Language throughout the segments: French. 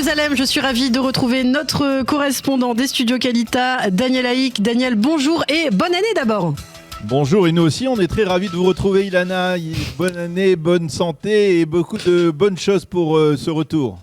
Jérusalem, je suis ravie de retrouver notre correspondant des studios Qualita, Daniel Haïk. Daniel, bonjour et bonne année d'abord. Bonjour, et nous aussi, on est très ravis de vous retrouver, Ilana. Bonne année, bonne santé et beaucoup de bonnes choses pour ce retour.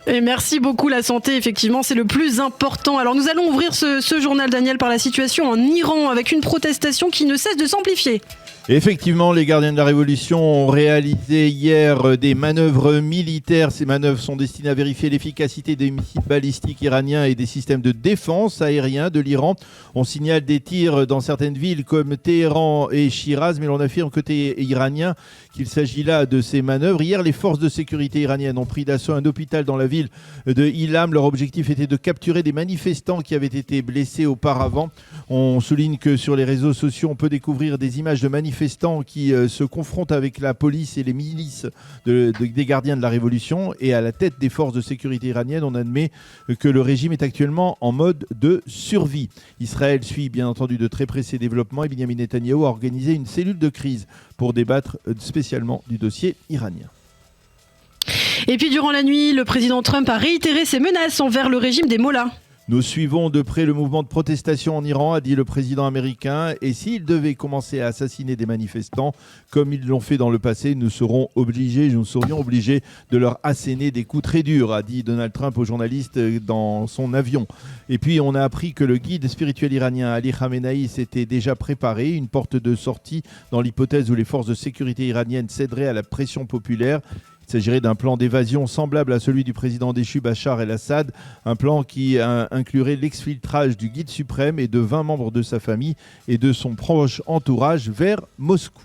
Et merci beaucoup, la santé, effectivement, c'est le plus important. Alors nous allons ouvrir ce journal, Daniel, par la situation en Iran, avec une protestation qui ne cesse de s'amplifier. Effectivement, les gardiens de la Révolution ont réalisé hier des manœuvres militaires. Ces manœuvres sont destinées à vérifier l'efficacité des missiles balistiques iraniens et des systèmes de défense aériens de l'Iran. On signale des tirs dans certaines villes comme Téhéran et Shiraz, mais l'on affirme côté iranien qu'il s'agit là de ces manœuvres. Hier, les forces de sécurité iraniennes ont pris d'assaut un hôpital dans la ville de Ilam. Leur objectif était de capturer des manifestants qui avaient été blessés auparavant. On souligne que sur les réseaux sociaux, on peut découvrir des images de manifestants qui se confrontent avec la police et les milices des gardiens de la Révolution. Et à la tête des forces de sécurité iraniennes, on admet que le régime est actuellement en mode de survie. Israël suit bien entendu de très près ces développements et Benyamin Netanyahou a organisé une cellule de crise pour débattre spécialement du dossier iranien. Et puis durant la nuit, le président Trump a réitéré ses menaces envers le régime des mollahs. Nous suivons de près le mouvement de protestation en Iran, a dit le président américain. Et s'il devait commencer à assassiner des manifestants, comme ils l'ont fait dans le passé, nous serions obligés de leur asséner des coups très durs, a dit Donald Trump aux journalistes dans son avion. Et puis on a appris que le guide spirituel iranien Ali Khamenei s'était déjà préparé, une porte de sortie dans l'hypothèse où les forces de sécurité iraniennes céderaient à la pression populaire. Il s'agirait d'un plan d'évasion semblable à celui du président déchu Bachar el-Assad, un plan qui inclurait l'exfiltrage du guide suprême et de 20 membres de sa famille et de son proche entourage vers Moscou.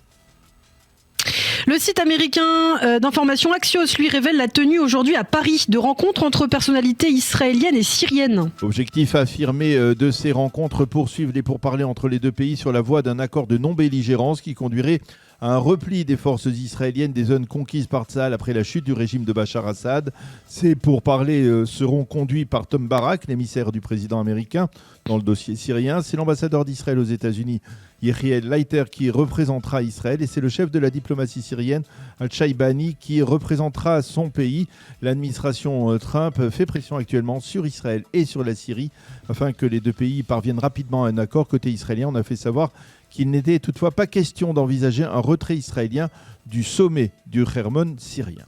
Le site américain d'information Axios lui révèle la tenue aujourd'hui à Paris de rencontres entre personnalités israéliennes et syriennes. Objectif affirmé de ces rencontres, poursuivre les pourparlers entre les deux pays sur la voie d'un accord de non-belligérance qui conduirait à un repli des forces israéliennes des zones conquises par Tsahal après la chute du régime de Bachar Assad. Ces pourparlers seront conduits par Tom Barak, l'émissaire du président américain dans le dossier syrien. C'est l'ambassadeur d'Israël aux États-Unis, Yehiel Leiter, qui représentera Israël, et c'est le chef de la diplomatie syrienne, Al-Shaibani, qui représentera son pays. L'administration Trump fait pression actuellement sur Israël et sur la Syrie afin que les deux pays parviennent rapidement à un accord. Côté israélien, on a fait savoir qu'il n'était toutefois pas question d'envisager un retrait israélien du sommet du Hermon syrien.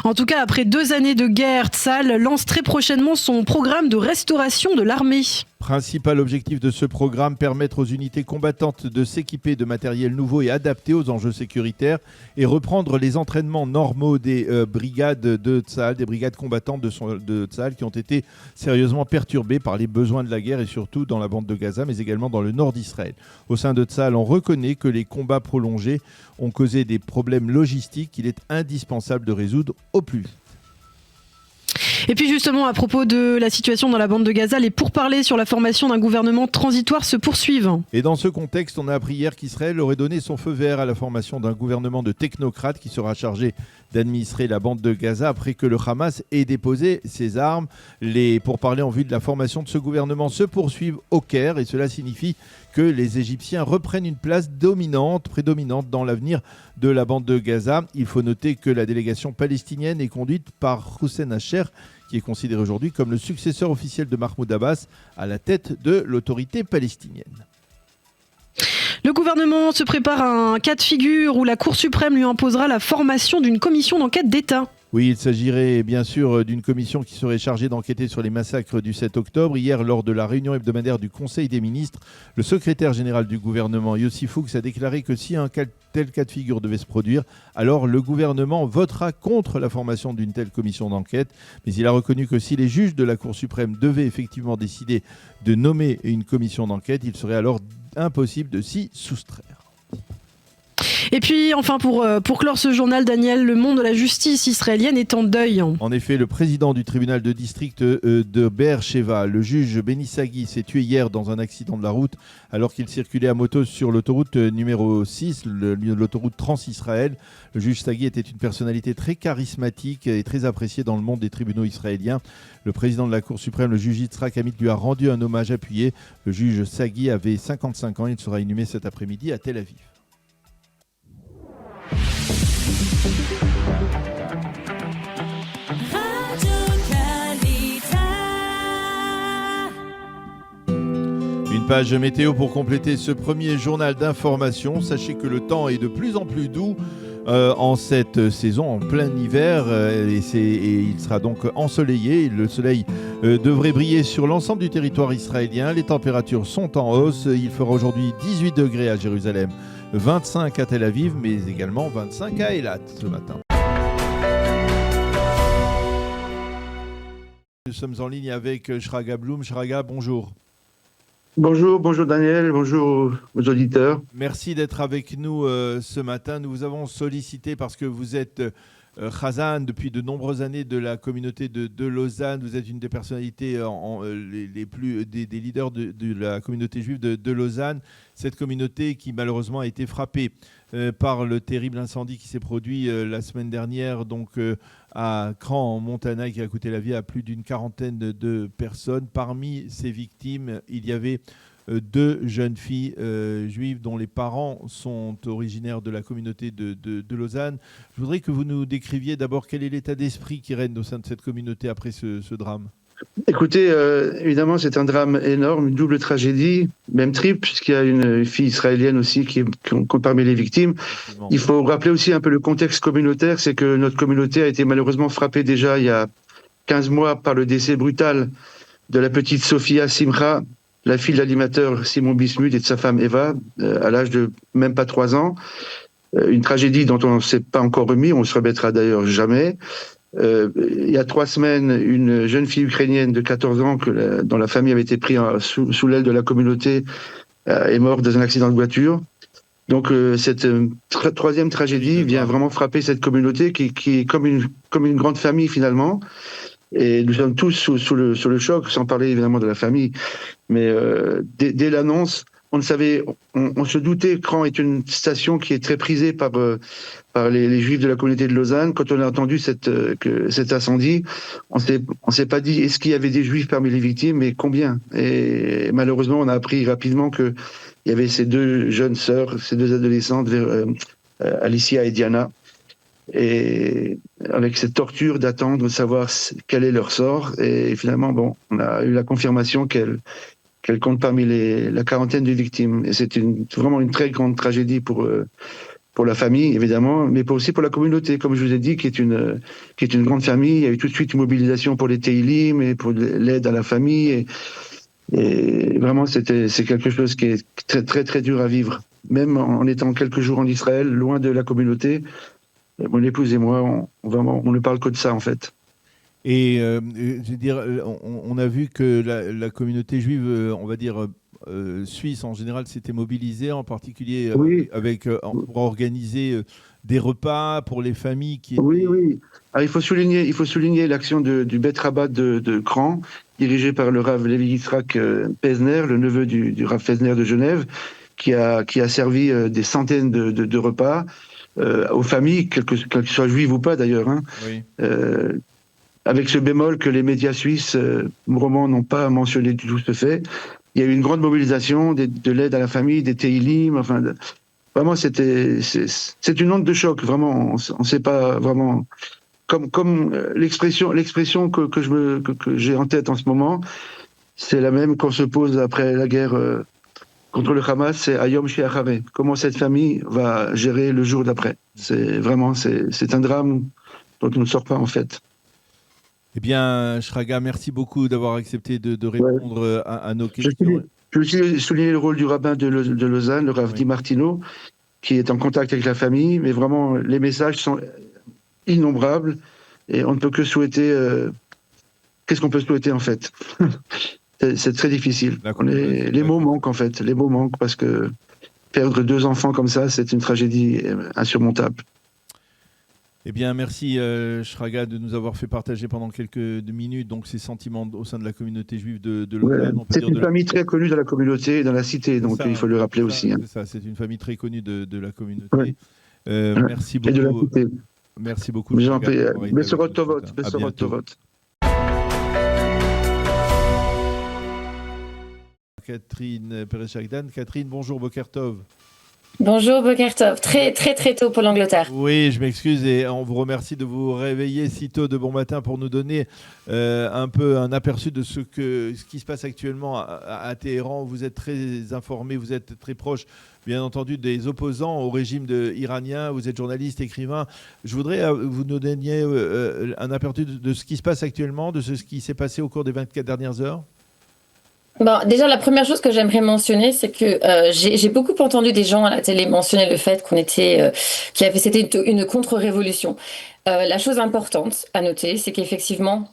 En tout cas, après 2 années de guerre, Tsahal lance très prochainement son programme de restauration de l'armée. Principal objectif de ce programme, permettre aux unités combattantes de s'équiper de matériel nouveau et adapté aux enjeux sécuritaires et reprendre les entraînements normaux des brigades de Tsahal, des brigades combattantes de Tsahal qui ont été sérieusement perturbées par les besoins de la guerre et surtout dans la bande de Gaza, mais également dans le nord d'Israël. Au sein de Tsahal, on reconnaît que les combats prolongés ont causé des problèmes logistiques qu'il est indispensable de résoudre au plus vite. Et puis justement, à propos de la situation dans la bande de Gaza, les pourparlers sur la formation d'un gouvernement transitoire se poursuivent. Et dans ce contexte, on a appris hier qu'Israël aurait donné son feu vert à la formation d'un gouvernement de technocrates qui sera chargé d'administrer la bande de Gaza après que le Hamas ait déposé ses armes. Les pourparlers en vue de la formation de ce gouvernement se poursuivent au Caire et cela signifie que les Égyptiens reprennent une place prédominante dans l'avenir de la bande de Gaza. Il faut noter que la délégation palestinienne est conduite par Hussein Hacher, qui est considéré aujourd'hui comme le successeur officiel de Mahmoud Abbas à la tête de l'autorité palestinienne. Le gouvernement se prépare à un cas de figure où la Cour suprême lui imposera la formation d'une commission d'enquête d'État. Oui, il s'agirait bien sûr d'une commission qui serait chargée d'enquêter sur les massacres du 7 octobre. Hier, lors de la réunion hebdomadaire du Conseil des ministres, le secrétaire général du gouvernement, Yossi Fuchs, a déclaré que si un tel cas de figure devait se produire, alors le gouvernement votera contre la formation d'une telle commission d'enquête. Mais il a reconnu que si les juges de la Cour suprême devaient effectivement décider de nommer une commission d'enquête, il serait alors impossible de s'y soustraire. Et puis enfin pour clore ce journal, Daniel, le monde de la justice israélienne est en deuil. En effet, le président du tribunal de district de Be'er Sheva, le juge Beni Sagui, s'est tué hier dans un accident de la route alors qu'il circulait à moto sur l'autoroute numéro 6, l'autoroute Trans-Israël. Le juge Sagui était une personnalité très charismatique et très appréciée dans le monde des tribunaux israéliens. Le président de la Cour suprême, le juge Yitzhak Amit, lui a rendu un hommage appuyé. Le juge Sagui avait 55 ans, il sera inhumé cet après-midi à Tel Aviv. page météo pour compléter ce premier journal d'information. Sachez que le temps est de plus en plus doux en cette saison, en plein hiver, et il sera donc ensoleillé. Le soleil devrait briller sur l'ensemble du territoire israélien. Les températures sont en hausse. Il fera aujourd'hui 18 degrés à Jérusalem, 25 à Tel Aviv, mais également 25 à Eilat ce matin. Nous sommes en ligne avec Shraga Blum. Shraga, bonjour. Bonjour Daniel, bonjour aux auditeurs. Merci d'être avec nous ce matin. Nous vous avons sollicité parce que vous êtes Chazan depuis de nombreuses années de la communauté de Lausanne. Vous êtes une des personnalités des leaders de la communauté juive de Lausanne. Cette communauté qui malheureusement a été frappée par le terrible incendie qui s'est produit la semaine dernière à Cran en Montana, qui a coûté la vie à plus d'une quarantaine de personnes. Parmi ces victimes, il y avait 2 jeunes filles juives dont les parents sont originaires de la communauté de Lausanne. Je voudrais que vous nous décriviez d'abord quel est l'état d'esprit qui règne au sein de cette communauté après ce drame. Écoutez, évidemment, c'est un drame énorme, une double tragédie, même triple, puisqu'il y a une fille israélienne aussi qui est parmi les victimes. Il faut rappeler aussi un peu le contexte communautaire, c'est que notre communauté a été malheureusement frappée déjà il y a 15 mois par le décès brutal de la petite Sophia Simcha, la fille de l'animateur Simon Bismuth et de sa femme Eva, à l'âge de même pas 3 ans. Une tragédie dont on ne s'est pas encore remis, on ne se remettra d'ailleurs jamais. Il y a 3 semaines, une jeune fille ukrainienne de 14 ans dont la famille avait été prise sous l'aile de la communauté est morte dans un accident de voiture. Donc cette troisième tragédie vient vraiment frapper cette communauté qui est comme une grande famille finalement. Et nous sommes tous sous le choc, sans parler évidemment de la famille. Mais dès l'annonce, on se doutait que Cran est une station qui est très prisée par les Juifs de la communauté de Lausanne. Quand on a entendu cet incendie, on s'est pas dit est-ce qu'il y avait des Juifs parmi les victimes, mais combien. Et malheureusement, on a appris rapidement qu'il y avait ces 2 jeunes sœurs, ces 2 adolescentes, Alicia et Diana, et avec cette torture d'attendre de savoir quel est leur sort. Et finalement, on a eu la confirmation qu'elle compte parmi la quarantaine de victimes. Et c'est vraiment une très grande tragédie pour la famille, évidemment, mais aussi pour la communauté, comme je vous ai dit, qui est une grande famille. Il y a eu tout de suite une mobilisation pour les Teilim et pour l'aide à la famille. Et vraiment, c'est quelque chose qui est très, très, très dur à vivre. Même en étant quelques jours en Israël, loin de la communauté, mon épouse et moi, on ne parle que de ça, en fait. Et je veux dire, on a vu que la communauté juive, on va dire suisse en général, s'était mobilisée, en particulier pour organiser des repas pour les familles qui étaient... Oui. Alors, il faut souligner l'action du Bet Rabat de Cran, dirigé par le Rav Levi Yitzhak Pesner, le neveu du Rav Pesner de Genève, qui a servi des centaines de repas aux familles, qu'elles soient juives ou pas d'ailleurs. Oui. Avec ce bémol que les médias suisses romans n'ont pas mentionné du tout ce fait. Il y a eu une grande mobilisation de l'aide à la famille, des Teilim. Enfin, vraiment, c'est une onde de choc. Vraiment, on ne sait pas vraiment. Comme l'expression que j'ai en tête en ce moment, c'est la même qu'on se pose après la guerre contre le Hamas. C'est Ayom She'achare. Comment cette famille va gérer le jour d'après. C'est un drame dont on ne sort pas en fait. Eh bien, Shraga, merci beaucoup d'avoir accepté de répondre à nos questions. Je veux aussi souligner le rôle du rabbin de Lausanne, le Rav Di Martino, qui est en contact avec la famille, mais vraiment, les messages sont innombrables et on ne peut que souhaiter... Qu'est-ce qu'on peut souhaiter, en fait? C'est très difficile. Les mots manquent, en fait. Les mots manquent parce que perdre 2 enfants comme ça, c'est une tragédie insurmontable. Eh bien, merci Shraga de nous avoir fait partager pendant quelques minutes donc ces sentiments au sein de la communauté juive de Lausanne. C'est une famille très connue dans la communauté et dans la cité, donc il faut le rappeler aussi. C'est ça, c'est une famille très connue de la communauté. Merci beaucoup. Et de la cité. Merci beaucoup. Bessorot Tovot. Catherine Perez-Chagdan. Catherine, bonjour, Boker Tov. Bonjour Bokertov, très très très tôt pour l'Angleterre. Oui, je m'excuse et on vous remercie de vous réveiller si tôt de bon matin pour nous donner un peu un aperçu de ce qui se passe actuellement à Téhéran. Vous êtes très informé, vous êtes très proche, bien entendu, des opposants au régime iranien. Vous êtes journaliste, écrivain. Je voudrais vous nous donniez un aperçu de ce qui se passe actuellement, de ce qui s'est passé au cours des 24 dernières heures. Bon, déjà, la première chose que j'aimerais mentionner, c'est que j'ai beaucoup entendu des gens à la télé mentionner le fait c'était une contre-révolution. La chose importante à noter, c'est qu'effectivement,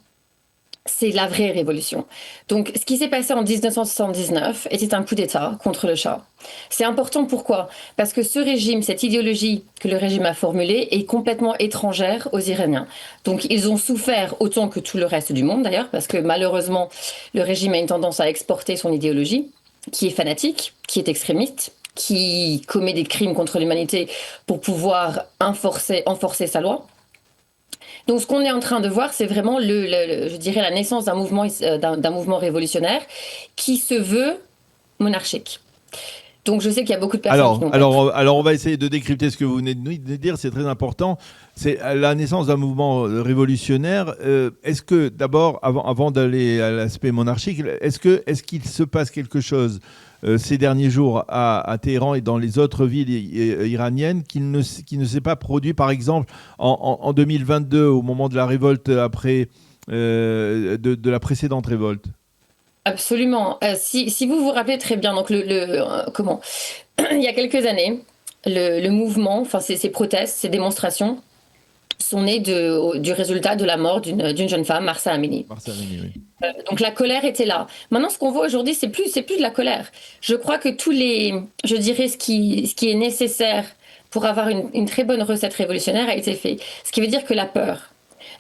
c'est la vraie révolution. Donc, ce qui s'est passé en 1979 était un coup d'État contre le Shah. C'est important pourquoi? Parce que ce régime, cette idéologie que le régime a formulée est complètement étrangère aux Iraniens. Donc, ils ont souffert autant que tout le reste du monde d'ailleurs, parce que malheureusement, le régime a une tendance à exporter son idéologie, qui est fanatique, qui est extrémiste, qui commet des crimes contre l'humanité pour pouvoir enforcer sa loi. Donc, ce qu'on est en train de voir, c'est vraiment, je dirais, la naissance d'un mouvement révolutionnaire qui se veut monarchique. Donc, je sais qu'il y a beaucoup de personnes qui n'ont pas... Alors, on va essayer de décrypter ce que vous venez de dire, c'est très important. C'est la naissance d'un mouvement révolutionnaire. Est-ce que, d'abord, avant d'aller à l'aspect monarchique, est-ce qu'il se passe quelque chose ces derniers jours à Téhéran et dans les autres villes iraniennes qui ne s'est pas produit, par exemple, en 2022, au moment de la révolte après de la précédente révolte? Absolument. Si vous vous rappelez très bien, donc comment il y a quelques années, le mouvement, enfin ces protestes, ces démonstrations sont nées du résultat de la mort d'une jeune femme, Mahsa Amini. Mahsa Amini, oui. Donc la colère était là. Maintenant, ce qu'on voit aujourd'hui, c'est plus de la colère. Je crois que je dirais ce qui est nécessaire pour avoir une très bonne recette révolutionnaire a été fait. Ce qui veut dire que la peur,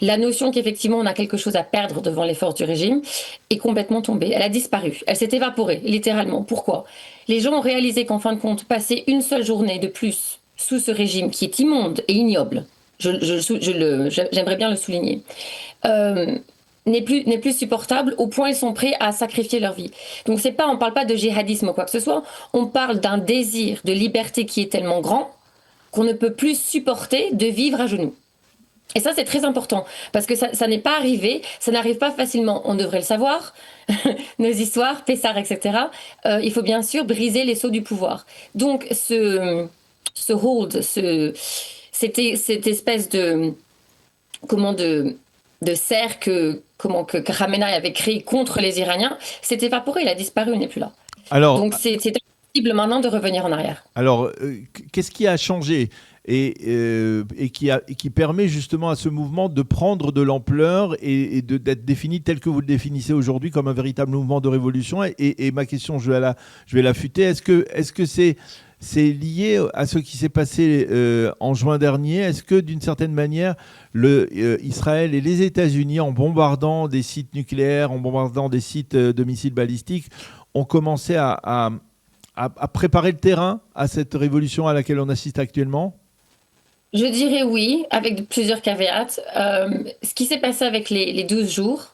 la notion qu'effectivement on a quelque chose à perdre devant les forces du régime est complètement tombée. Elle a disparu. Elle s'est évaporée, littéralement. Pourquoi? Les gens ont réalisé qu'en fin de compte, passer une seule journée de plus sous ce régime qui est immonde et ignoble, j'aimerais bien le souligner, n'est plus supportable au point ils sont prêts à sacrifier leur vie. Donc on parle pas de djihadisme ou quoi que ce soit, on parle d'un désir de liberté qui est tellement grand qu'on ne peut plus supporter de vivre à genoux. Et ça, c'est très important, parce que ça n'est pas arrivé, ça n'arrive pas facilement. On devrait le savoir, nos histoires, Pessar, etc. Il faut bien sûr briser les sceaux du pouvoir. Donc, ce hold, cette espèce de cercle que Khamenei avait créé contre les Iraniens, s'est évaporé, il a disparu, il n'est plus là. Alors, donc, c'est impossible maintenant de revenir en arrière. Alors, qu'est-ce qui a changé et qui permet justement à ce mouvement de prendre de l'ampleur et d'être défini tel que vous le définissez aujourd'hui comme un véritable mouvement de révolution? Et ma question, je vais l'affûter. Est-ce que c'est lié à ce qui s'est passé en juin dernier? Est-ce que d'une certaine manière, Israël et les États-Unis, en bombardant des sites nucléaires, en bombardant des sites de missiles balistiques, ont commencé à préparer le terrain à cette révolution à laquelle on assiste actuellement? Je dirais oui, avec plusieurs caveats. Ce qui s'est passé avec les 12 jours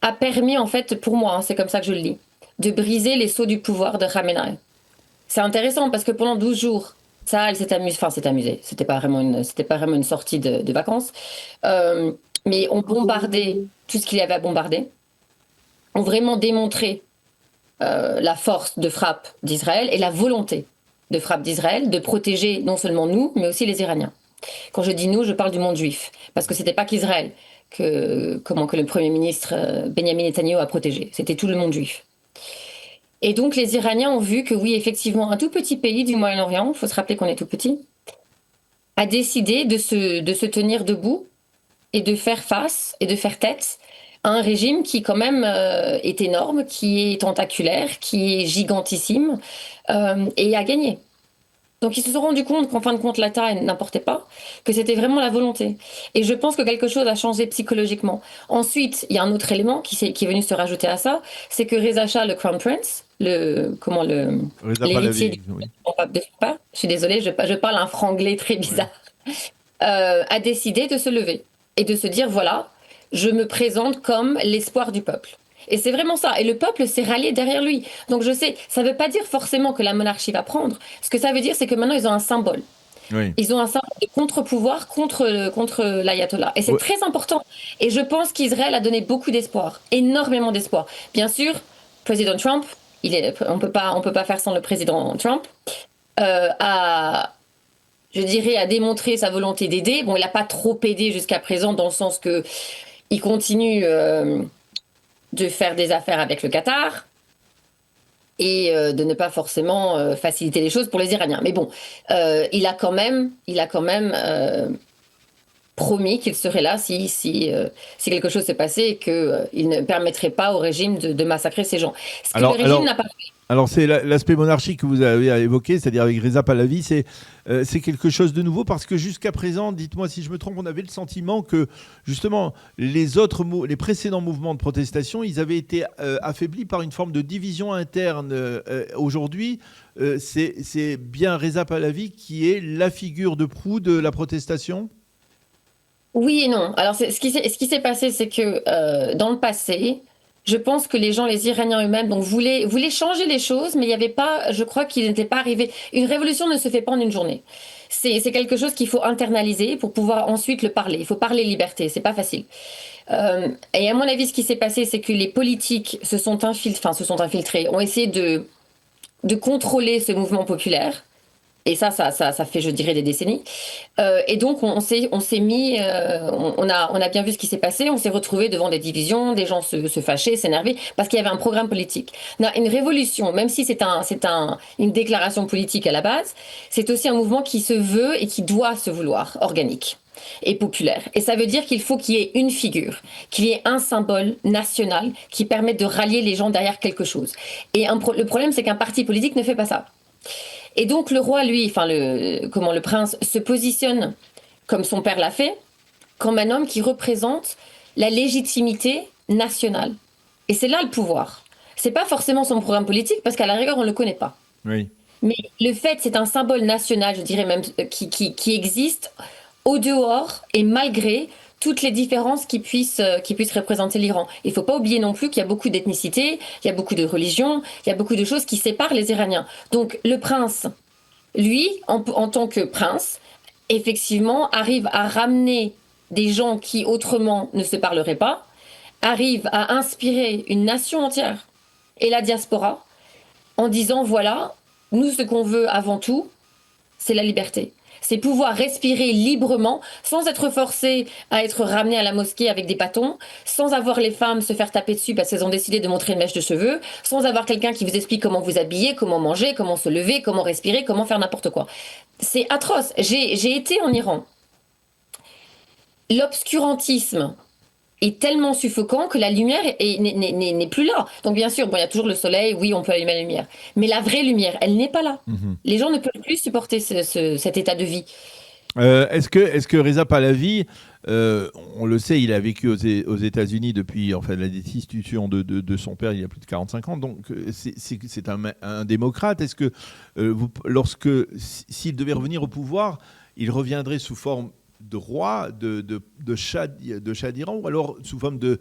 a permis, en fait, pour moi, c'est comme ça que je le lis, de briser les sceaux du pouvoir de Khamenei. C'est intéressant parce que pendant 12 jours, ça, elle s'est amusée. C'était pas vraiment une sortie de vacances. Mais on bombardait tout ce qu'il y avait à bombarder. On vraiment démontré la force de frappe d'Israël et la volonté de frappe d'Israël de protéger non seulement nous, mais aussi les Iraniens. Quand je dis nous, je parle du monde juif, parce que c'était pas qu'Israël que le Premier ministre Benjamin Netanyahu a protégé, c'était tout le monde juif. Et donc les Iraniens ont vu que oui, effectivement, un tout petit pays du Moyen-Orient, il faut se rappeler qu'on est tout petit, a décidé de se tenir debout et de faire face et de faire tête à un régime qui quand même est énorme, qui est tentaculaire, qui est gigantissime et a gagné. Donc ils se sont rendus compte qu'en fin de compte la taille n'importait pas, que c'était vraiment la volonté. Et je pense que quelque chose a changé psychologiquement. Ensuite, il y a un autre élément qui est venu se rajouter à ça, c'est que Reza Shah, le Crown Prince, l'héritier du pape de Spa, je suis désolée, je parle un franglais très bizarre, a décidé de se lever et de se dire voilà, je me présente comme l'espoir du peuple. Et c'est vraiment ça. Et le peuple s'est rallié derrière lui. Donc je sais, ça ne veut pas dire forcément que la monarchie va prendre. Ce que ça veut dire, c'est que maintenant, ils ont un symbole. Oui. Ils ont un symbole de contre-pouvoir contre l'ayatollah. Et c'est Ouais. très important. Et je pense qu'Israël a donné beaucoup d'espoir, énormément d'espoir. Bien sûr, président Trump, on peut pas faire sans le président Trump, je dirais, a démontré sa volonté d'aider. Bon, il n'a pas trop aidé jusqu'à présent dans le sens que il continue de faire des affaires avec le Qatar et de ne pas forcément faciliter les choses pour les Iraniens. Mais bon, il a quand même promis qu'il serait là si quelque chose se passait et qu'il ne permettrait pas au régime de massacrer ces gens. Ce que le régime n'a pas fait. Alors, c'est l'aspect monarchique que vous avez évoqué, c'est-à-dire avec Reza Pahlavi, c'est quelque chose de nouveau parce que jusqu'à présent, dites-moi si je me trompe, on avait le sentiment que justement les précédents mouvements de protestation, ils avaient été affaiblis par une forme de division interne. Aujourd'hui, c'est bien Reza Pahlavi qui est la figure de proue de la protestation ? Oui et non. Alors, ce qui s'est passé, c'est que dans le passé, je pense que les Iraniens eux-mêmes, donc voulaient changer les choses, mais il n'y avait pas, je crois qu'il n'était pas arrivé. Une révolution ne se fait pas en une journée. C'est quelque chose qu'il faut internaliser pour pouvoir ensuite le parler. Il faut parler liberté, c'est pas facile. Et à mon avis, ce qui s'est passé, c'est que les politiques se sont infiltrés, ont essayé de contrôler ce mouvement populaire. Et ça fait, je dirais, des décennies. Et donc, on a bien vu ce qui s'est passé. On s'est retrouvés devant des divisions, des gens se fâcher, s'énerver, parce qu'il y avait un programme politique. Une révolution, même si c'est une déclaration politique à la base, c'est aussi un mouvement qui se veut et qui doit se vouloir organique et populaire. Et ça veut dire qu'il faut qu'il y ait une figure, qu'il y ait un symbole national qui permette de rallier les gens derrière quelque chose. Et le problème, c'est qu'un parti politique ne fait pas ça. Et donc le roi, lui, le prince, se positionne, comme son père l'a fait, comme un homme qui représente la légitimité nationale. Et c'est là le pouvoir. C'est pas forcément son programme politique, parce qu'à la rigueur, on le connaît pas. Oui. Mais le fait, c'est un symbole national, je dirais même, qui existe au dehors et malgré toutes les différences qui puissent représenter l'Iran. Il ne faut pas oublier non plus qu'il y a beaucoup d'ethnicités, il y a beaucoup de religions, il y a beaucoup de choses qui séparent les Iraniens. Donc le prince, lui, en tant que prince, effectivement, arrive à ramener des gens qui autrement ne se parleraient pas, arrive à inspirer une nation entière et la diaspora en disant, voilà, nous, ce qu'on veut avant tout, c'est la liberté. C'est pouvoir respirer librement, sans être forcé à être ramené à la mosquée avec des bâtons, sans avoir les femmes se faire taper dessus parce qu'elles ont décidé de montrer une mèche de cheveux, sans avoir quelqu'un qui vous explique comment vous habiller, comment manger, comment se lever, comment respirer, comment faire n'importe quoi. C'est atroce. J'ai été en Iran. L'obscurantisme est tellement suffocant que la lumière n'est plus là. Donc bien sûr, il y a toujours le soleil, oui, on peut allumer la lumière. Mais la vraie lumière, elle n'est pas là. Les gens ne peuvent plus supporter cet état de vie. Est-ce que Reza Pahlavi, on le sait, il a vécu aux États-Unis depuis la destitution de son père il y a plus de 45 ans, donc c'est un démocrate. Est-ce que s'il devait revenir au pouvoir, il reviendrait sous forme de roi, de Shah d'Iran, ou alors sous forme de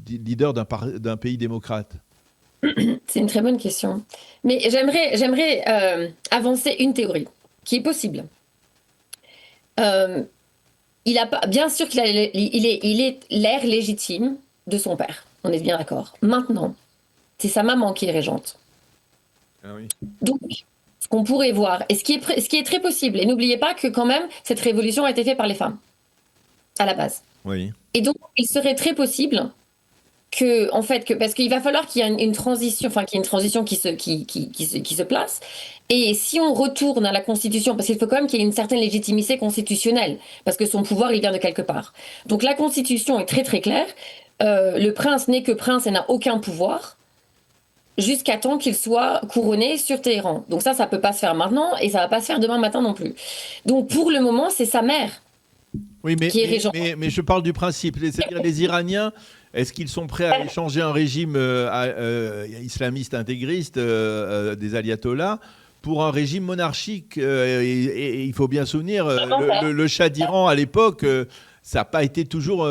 leader d'un pays démocrate? C'est une très bonne question. Mais j'aimerais avancer une théorie qui est possible. Bien sûr qu'il est l'heir légitime de son père. On est bien d'accord. Maintenant, c'est sa maman qui est régente. Ah oui. Donc, ce qu'on pourrait voir, et ce qui est très possible, et n'oubliez pas que quand même, cette révolution a été faite par les femmes, à la base. Oui. Et donc, il serait très possible parce qu'il va falloir qu'il y ait une transition, qui se place. Et si on retourne à la Constitution, parce qu'il faut quand même qu'il y ait une certaine légitimité constitutionnelle, parce que son pouvoir, il vient de quelque part. Donc la Constitution est très très claire. Le prince n'est que prince et n'a aucun pouvoir jusqu'à temps qu'il soit couronné sur Téhéran. Donc ça peut pas se faire maintenant et ça va pas se faire demain matin non plus. Donc pour le moment, c'est sa mère qui est régente. Mais je parle du principe. C'est-à-dire les Iraniens, est-ce qu'ils sont prêts à échanger un régime islamiste intégriste des ayatollahs pour un régime monarchique et il faut bien souvenir, le Shah d'Iran à l'époque, ça n'a pas été toujours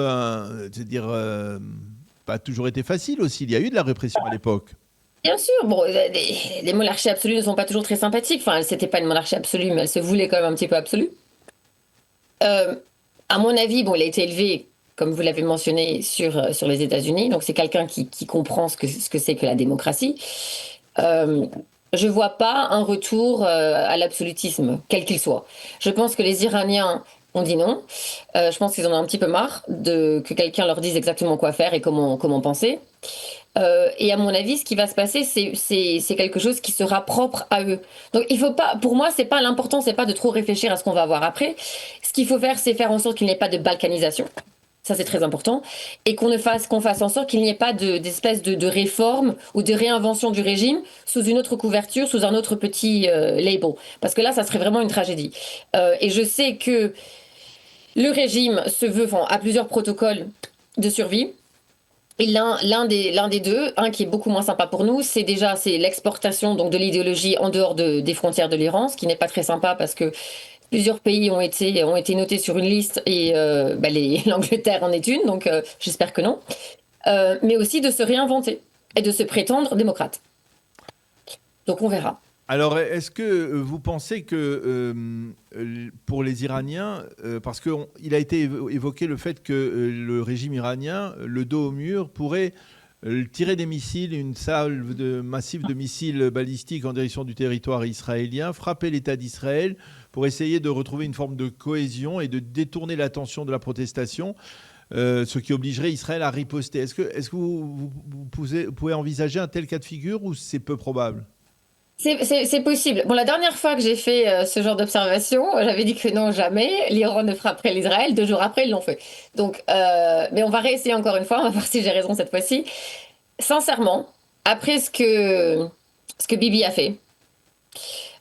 pas toujours été facile aussi. Il y a eu de la répression à l'époque. Bien sûr, bon, les monarchies absolues ne sont pas toujours très sympathiques. Enfin, c'était pas une monarchie absolue, mais elle se voulait quand même un petit peu absolue. À mon avis, bon, il a été élevé, comme vous l'avez mentionné, sur les États-Unis. Donc, c'est quelqu'un qui comprend ce que c'est que la démocratie. Je vois pas un retour à l'absolutisme, quel qu'il soit. Je pense que les Iraniens ont dit non. Je pense qu'ils en ont un petit peu marre que quelqu'un leur dise exactement quoi faire et comment penser. Et à mon avis, ce qui va se passer, c'est quelque chose qui sera propre à eux. Donc, il faut pas, pour moi, l'important, c'est pas de trop réfléchir à ce qu'on va avoir après. Ce qu'il faut faire, c'est faire en sorte qu'il n'y ait pas de balkanisation. Ça, c'est très important. Et qu'on fasse en sorte qu'il n'y ait pas d'espèce de réforme ou de réinvention du régime sous une autre couverture, sous un autre petit label. Parce que là, ça serait vraiment une tragédie. Et je sais que le régime se veut, enfin, a plusieurs protocoles de survie. Et l'un des deux, un qui est beaucoup moins sympa pour nous, c'est l'exportation donc de l'idéologie en dehors des frontières de l'Iran, ce qui n'est pas très sympa parce que plusieurs pays ont été notés sur une liste et l'Angleterre en est une, donc j'espère que non. Mais aussi de se réinventer et de se prétendre démocrate. Donc on verra. Alors, est-ce que vous pensez que pour les Iraniens, parce qu'il a été évoqué le fait que le régime iranien, le dos au mur, pourrait tirer des missiles, une salve massive de missiles balistiques en direction du territoire israélien, frapper l'État d'Israël pour essayer de retrouver une forme de cohésion et de détourner l'attention de la protestation, ce qui obligerait Israël à riposter. Est-ce que vous pouvez envisager un tel cas de figure ou c'est peu probable ? C'est possible. Bon, la dernière fois que j'ai fait ce genre d'observation, j'avais dit que non, jamais, l'Iran ne frapperait l'Israël. 2 jours après, ils l'ont fait. Donc, mais on va réessayer encore une fois, on va voir si j'ai raison cette fois-ci. Sincèrement, après ce que Bibi a fait,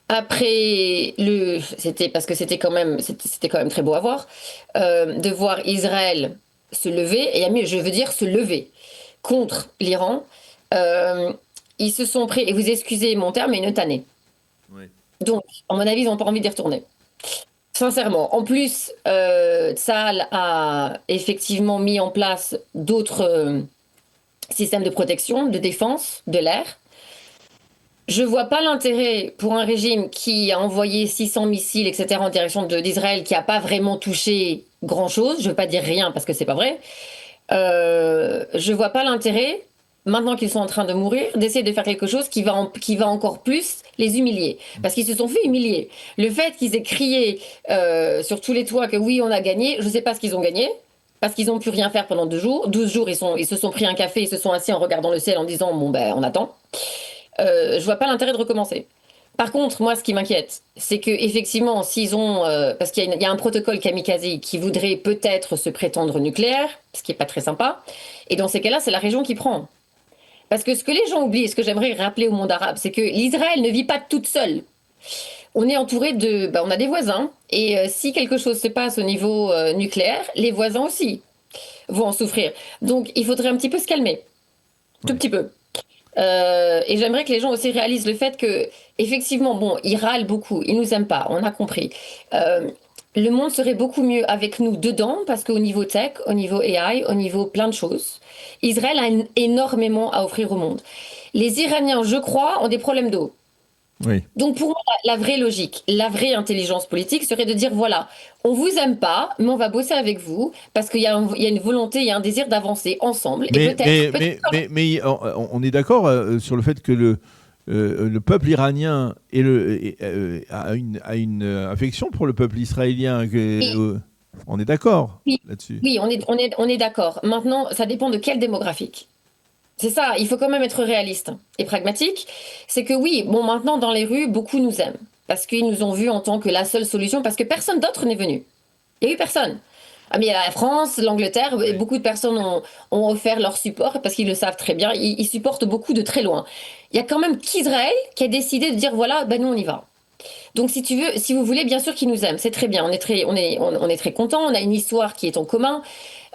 après c'était parce que c'était quand même très beau à voir, de voir Israël se lever, et je veux dire se lever contre l'Iran. Ils se sont pris, et vous excusez mon terme, mais une tannée. Oui. Donc, à mon avis, ils n'ont pas envie d'y retourner. Sincèrement. En plus, Tsahal a effectivement mis en place d'autres systèmes de protection, de défense, de l'air. Je ne vois pas l'intérêt pour un régime qui a envoyé 600 missiles, etc., en direction d'Israël, qui n'a pas vraiment touché grand-chose. Je ne veux pas dire rien parce que ce n'est pas vrai. Je ne vois pas l'intérêt, maintenant qu'ils sont en train de mourir, d'essayer de faire quelque chose qui va encore plus les humilier. Parce qu'ils se sont fait humilier. Le fait qu'ils aient crié sur tous les toits que oui, on a gagné, je ne sais pas ce qu'ils ont gagné, parce qu'ils n'ont pu rien faire pendant 2 jours. 12 jours, ils se sont pris un café, ils se sont assis en regardant le ciel en disant « bon, ben, on attend ». Je ne vois pas l'intérêt de recommencer. Par contre, moi, ce qui m'inquiète, c'est qu'effectivement, s'ils ont... parce qu'il y a un protocole kamikaze qui voudrait peut-être se prétendre nucléaire, ce qui n'est pas très sympa, et dans ces cas-là, c'est la région qui prend. Parce que ce que les gens oublient, et ce que j'aimerais rappeler au monde arabe, c'est que l'Israël ne vit pas toute seule. On est entouré on a des voisins, et si quelque chose se passe au niveau nucléaire, les voisins aussi vont en souffrir. Donc il faudrait un petit peu se calmer. Tout petit peu. Et j'aimerais que les gens aussi réalisent le fait que, effectivement, bon, ils râlent beaucoup, ils nous aiment pas, on a compris. Le monde serait beaucoup mieux avec nous dedans, parce qu'au niveau tech, au niveau AI, au niveau plein de choses, Israël a énormément à offrir au monde. Les Iraniens, je crois, ont des problèmes d'eau. Oui. Donc pour moi, la vraie logique, la vraie intelligence politique serait de dire, voilà, on vous aime pas, mais on va bosser avec vous, parce qu'il y a une volonté, il y a un désir d'avancer ensemble. Mais on est d'accord sur le fait que le peuple iranien a une affection pour le peuple israélien. On est d'accord là-dessus. Oui, on est d'accord. Maintenant, ça dépend de quelle démographique. C'est ça, il faut quand même être réaliste et pragmatique. C'est que oui, bon, maintenant, dans les rues, beaucoup nous aiment. Parce qu'ils nous ont vus en tant que la seule solution, parce que personne d'autre n'est venu. Il n'y a eu personne. Ah, mais il y a la France, l'Angleterre, oui. Beaucoup de personnes ont offert leur support, parce qu'ils le savent très bien, ils supportent beaucoup de très loin. Il y a quand même qu'Israël qui a décidé de dire, voilà, ben nous, on y va. Donc, si vous voulez, bien sûr qu'ils nous aiment, c'est très bien. On est très contents, on a une histoire qui est en commun,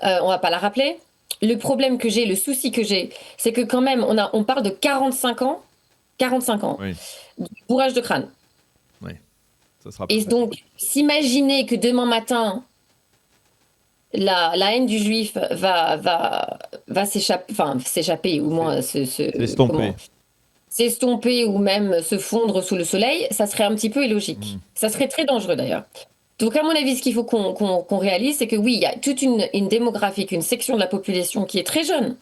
on ne va pas la rappeler. Le problème que j'ai, le souci que j'ai, c'est que quand même, on parle de 45 ans oui. de bourrage de crâne. Oui. Ça sera et donc, s'imaginer que demain matin, la haine du juif va s'échapper, ou moins s'estomper ou même se fondre sous le soleil, ça serait un petit peu illogique. Ça serait très dangereux d'ailleurs. Donc, à mon avis, ce qu'il faut qu'on réalise, c'est que oui, il y a toute une démographie, une section de la population qui est très jeune,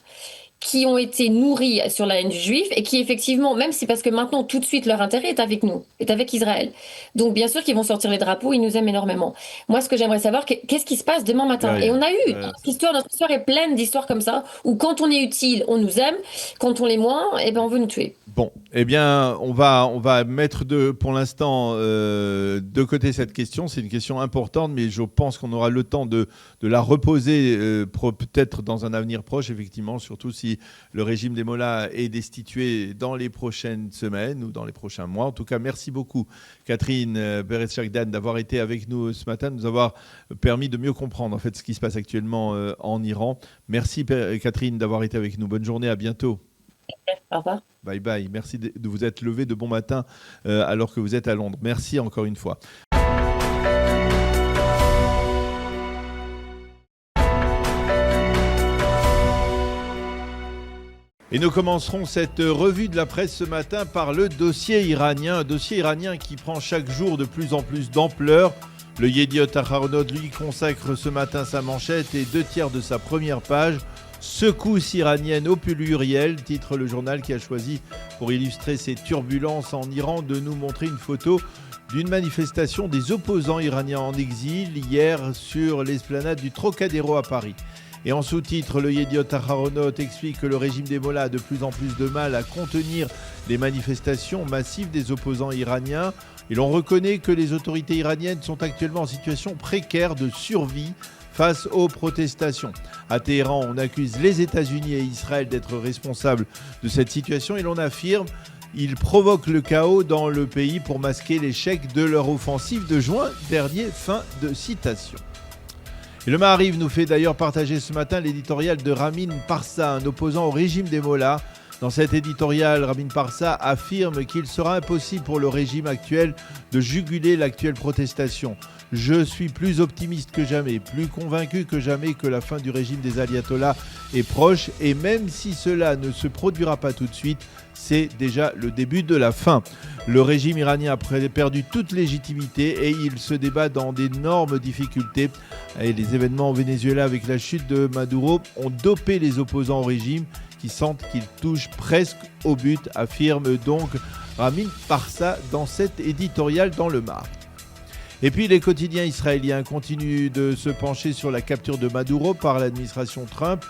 qui ont été nourris sur la haine du juif et qui effectivement, même si parce que maintenant tout de suite leur intérêt est avec nous, est avec Israël. Donc bien sûr qu'ils vont sortir les drapeaux, ils nous aiment énormément. Moi ce que j'aimerais savoir, qu'est-ce qui se passe demain matin? Et on a eu notre histoire est pleine d'histoires comme ça, où quand on est utile, on nous aime, quand on l'est moins, eh ben on veut nous tuer. Bon, eh bien, on va mettre pour l'instant de côté cette question. C'est une question importante, mais je pense qu'on aura le temps de la reposer peut-être dans un avenir proche, effectivement, surtout si le régime des Mollahs est destitué dans les prochaines semaines ou dans les prochains mois. En tout cas, merci beaucoup, Catherine Perez-Chagdan, d'avoir été avec nous ce matin, de nous avoir permis de mieux comprendre en fait, ce qui se passe actuellement en Iran. Merci, Catherine, d'avoir été avec nous. Bonne journée, à bientôt. Au revoir. Bye bye. Merci de vous être levé de bon matin alors que vous êtes à Londres. Merci encore une fois. Et nous commencerons cette revue de la presse ce matin par le dossier iranien. Un dossier iranien qui prend chaque jour de plus en plus d'ampleur. Le Yediot Aharonot lui consacre ce matin sa manchette et 2/3 de sa première page. Secousse iranienne au pluriel, titre le journal qui a choisi pour illustrer ces turbulences en Iran de nous montrer une photo d'une manifestation des opposants iraniens en exil hier sur l'esplanade du Trocadéro à Paris. Et en sous-titre, le Yediot Aharonot explique que le régime des Mollahs a de plus en plus de mal à contenir les manifestations massives des opposants iraniens. Et l'on reconnaît que les autorités iraniennes sont actuellement en situation précaire de survie face aux protestations. À Téhéran, on accuse les États-Unis et Israël d'être responsables de cette situation et l'on affirme qu'ils provoquent le chaos dans le pays pour masquer l'échec de leur offensive de juin dernier. Fin de citation. Et le Maariv nous fait d'ailleurs partager ce matin l'éditorial de Ramin Parsa, un opposant au régime des Mollahs. Dans cet éditorial, Ramin Parsa affirme qu'il sera impossible pour le régime actuel de juguler l'actuelle protestation. Je suis plus optimiste que jamais, plus convaincu que jamais que la fin du régime des ayatollahs est proche et même si cela ne se produira pas tout de suite, c'est déjà le début de la fin. Le régime iranien a perdu toute légitimité et il se débat dans d'énormes difficultés. Et les événements au Venezuela avec la chute de Maduro ont dopé les opposants au régime qui sentent qu'ils touchent presque au but, affirme donc Ramin Parsa dans cet éditorial dans Le Maariv. Et puis les quotidiens israéliens continuent de se pencher sur la capture de Maduro par l'administration Trump.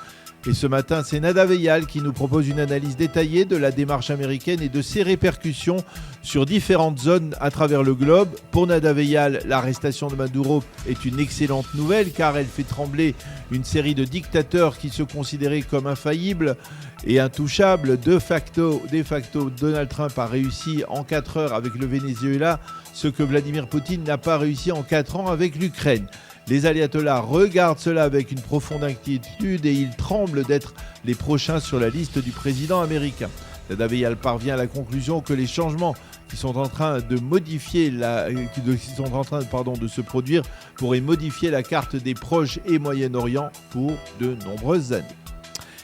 Et ce matin, c'est Nadav Eyal qui nous propose une analyse détaillée de la démarche américaine et de ses répercussions sur différentes zones à travers le globe. Pour Nadav Eyal, l'arrestation de Maduro est une excellente nouvelle car elle fait trembler une série de dictateurs qui se considéraient comme infaillibles et intouchables. De facto, Donald Trump a réussi en 4 heures avec le Venezuela ce que Vladimir Poutine n'a pas réussi en 4 ans avec l'Ukraine. Les ayatollahs regardent cela avec une profonde inquiétude et ils tremblent d'être les prochains sur la liste du président américain. Nadav Eyal parvient à la conclusion que les changements qui sont en train de se produire pourraient modifier la carte des Proches et Moyen-Orient pour de nombreuses années.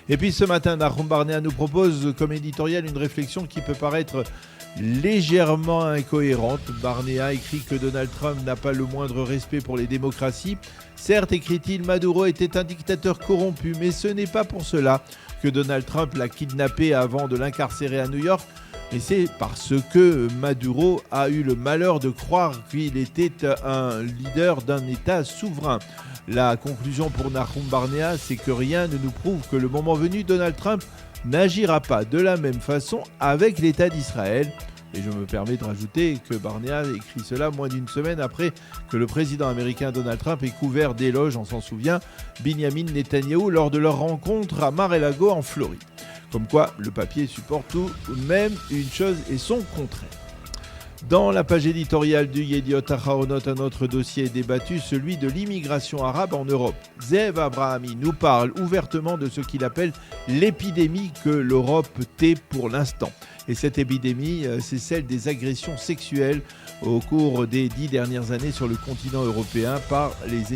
Et puis ce matin, Nahum Barnea nous propose comme éditorial une réflexion qui peut paraître légèrement incohérente. Barnea écrit que Donald Trump n'a pas le moindre respect pour les démocraties. Certes, écrit-il, Maduro était un dictateur corrompu, mais ce n'est pas pour cela que Donald Trump l'a kidnappé avant de l'incarcérer à New York. Et c'est parce que Maduro a eu le malheur de croire qu'il était un leader d'un État souverain. La conclusion pour Nahum Barnea, c'est que rien ne nous prouve que le moment venu, Donald Trump n'agira pas de la même façon avec l'État d'Israël. Et je me permets de rajouter que Barnea écrit cela moins d'une semaine après que le président américain Donald Trump ait couvert d'éloges, on s'en souvient, Binyamin Netanyahou lors de leur rencontre à Mar-a-Lago en Floride. Comme quoi, le papier supporte tout de même une chose et son contraire. Dans la page éditoriale du Yediot Aharonot, un autre dossier est débattu, celui de l'immigration arabe en Europe. Zeev Abrahami nous parle ouvertement de ce qu'il appelle l'épidémie que l'Europe tait pour l'instant. Et cette épidémie, c'est celle des agressions sexuelles au cours des 10 dernières années sur le continent européen par les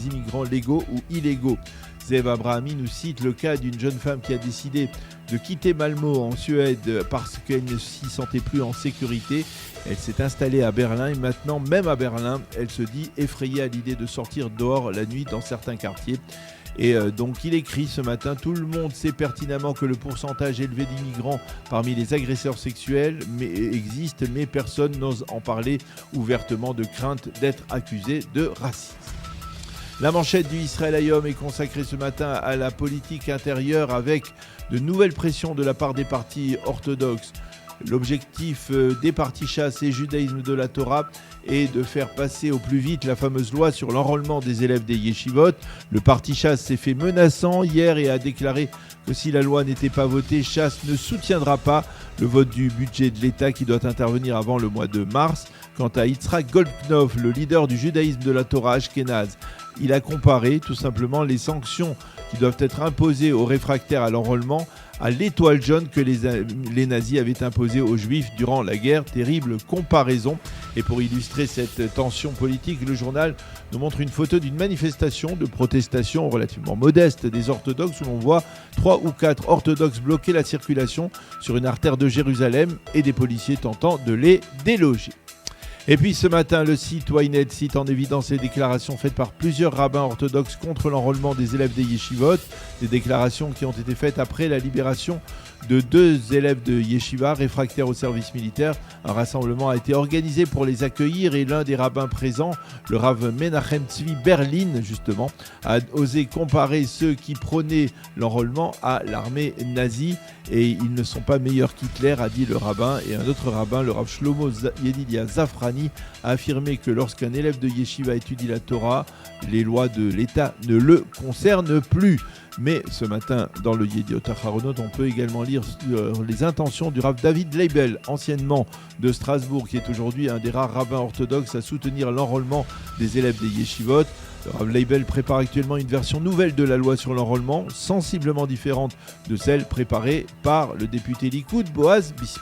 immigrants légaux ou illégaux. Zeev Abrahami nous cite le cas d'une jeune femme qui a décidé de quitter Malmö en Suède parce qu'elle ne s'y sentait plus en sécurité. Elle s'est installée à Berlin et maintenant, même à Berlin, elle se dit effrayée à l'idée de sortir dehors la nuit dans certains quartiers. Et donc il écrit ce matin, tout le monde sait pertinemment que le pourcentage élevé d'immigrants parmi les agresseurs sexuels existe, mais personne n'ose en parler ouvertement de crainte d'être accusé de racisme. La manchette du Israël Hayom est consacrée ce matin à la politique intérieure avec de nouvelles pressions de la part des partis orthodoxes. L'objectif des partis Chasse et Judaïsme de la Torah est de faire passer au plus vite la fameuse loi sur l'enrôlement des élèves des yeshivot. Le parti Chasse s'est fait menaçant hier et a déclaré que si la loi n'était pas votée, Chasse ne soutiendra pas le vote du budget de l'État qui doit intervenir avant le mois de mars. Quant à Yitzhak Goldknopf, le leader du judaïsme de la Torah Ashkenaz, il a comparé tout simplement les sanctions qui doivent être imposées aux réfractaires à l'enrôlement à l'étoile jaune que les nazis avaient imposée aux juifs durant la guerre. Terrible comparaison. Et pour illustrer cette tension politique, le journal nous montre une photo d'une manifestation de protestation relativement modeste des orthodoxes où l'on voit 3 ou 4 orthodoxes bloquer la circulation sur une artère de Jérusalem et des policiers tentant de les déloger. Et puis ce matin, le site Ynet cite en évidence les déclarations faites par plusieurs rabbins orthodoxes contre l'enrôlement des élèves des yeshivot, des déclarations qui ont été faites après la libération de 2 élèves de yeshiva réfractaires au service militaire. Un rassemblement a été organisé pour les accueillir et l'un des rabbins présents, le Rav Menachem Tzvi Berlin justement, a osé comparer ceux qui prônaient l'enrôlement à l'armée nazie. Et ils ne sont pas meilleurs qu'Hitler, a dit le rabbin. Et un autre rabbin, le Rav Shlomo Yedidia Zafrani, a affirmé que lorsqu'un élève de yeshiva étudie la Torah, les lois de l'État ne le concernent plus. Mais ce matin, dans le Yediot Aharonot, on peut également lire les intentions du Rav David Leibel, anciennement de Strasbourg, qui est aujourd'hui un des rares rabbins orthodoxes à soutenir l'enrôlement des élèves des yeshivot. Le Rav Leibel prépare actuellement une version nouvelle de la loi sur l'enrôlement, sensiblement différente de celle préparée par le député Likoud, Boaz Bismuth.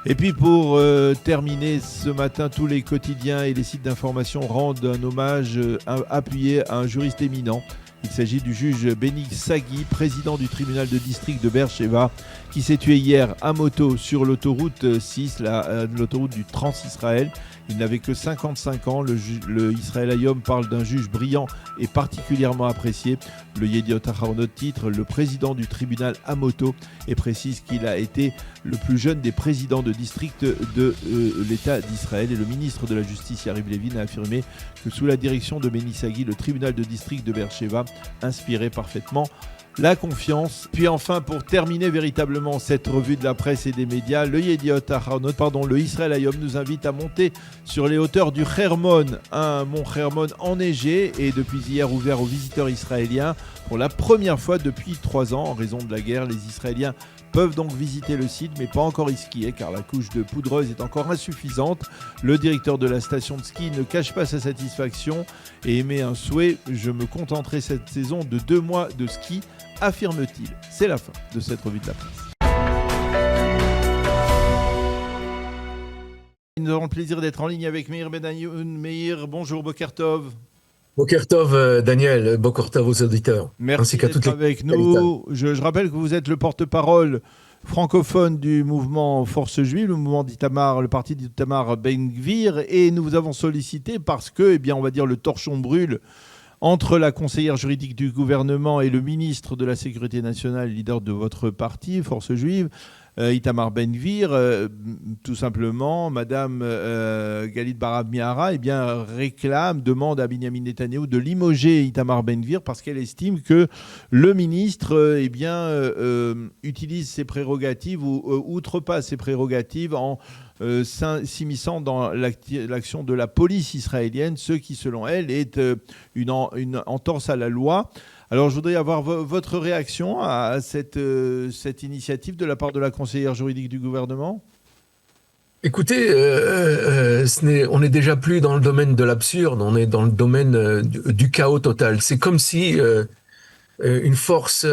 Et puis pour terminer ce matin, tous les quotidiens et les sites d'information rendent un hommage appuyé à un juriste éminent. Il s'agit du juge Benny Sagi, président du tribunal de district de Beersheva, qui s'est tué hier à moto sur l'autoroute 6, l'autoroute du Trans-Israël. Il n'avait que 55 ans. Le Israël Hayom parle d'un juge brillant et particulièrement apprécié. Le Yediot Aharonot titre le président du tribunal à moto et précise qu'il a été le plus jeune des présidents de district de l'État d'Israël. Et le ministre de la Justice, Yariv Levin, a affirmé que sous la direction de Benny Sagi, le tribunal de district de Beersheva inspirait parfaitement la confiance. Puis enfin, pour terminer véritablement cette revue de la presse et des médias, le Yediot Aharonot, le Israël Hayom nous invite à monter sur les hauteurs du Hermon, un mont Hermon enneigé et depuis hier ouvert aux visiteurs israéliens pour la première fois depuis 3 ans en raison de la guerre. Les Israéliens peuvent donc visiter le site, mais pas encore y skier car la couche de poudreuse est encore insuffisante. Le directeur de la station de ski ne cache pas sa satisfaction et émet un souhait: je me contenterai cette saison de 2 mois de ski, affirme-t-il. C'est la fin de cette revue de la presse. Nous avons le plaisir d'être en ligne avec Meir Benayoun. Meir, bonjour, Boker Tov. Boker Tov, Daniel, Boker Tov aux auditeurs. Merci d'être avec nous. Je rappelle que vous êtes le porte-parole francophone du mouvement Force Juive, le mouvement d'Itamar, le parti d'Itamar Ben-Gvir, et nous vous avons sollicité parce que, on va dire, le torchon brûle entre la conseillère juridique du gouvernement et le ministre de la Sécurité nationale, leader de votre parti, Force Juive, Itamar Ben-Gvir, tout simplement, Madame Galit Barab-Miara demande à Binyamin Netanyahou de limoger Itamar Ben-Gvir parce qu'elle estime que le ministre utilise ses prérogatives ou outrepasse ses prérogatives en s'immisçant dans l'action de la police israélienne, ce qui, selon elle, est une entorse à la loi. Alors, je voudrais avoir votre réaction à cette initiative de la part de la conseillère juridique du gouvernement. Écoutez, on n'est déjà plus dans le domaine de l'absurde, on est dans le domaine du chaos total. C'est comme si une force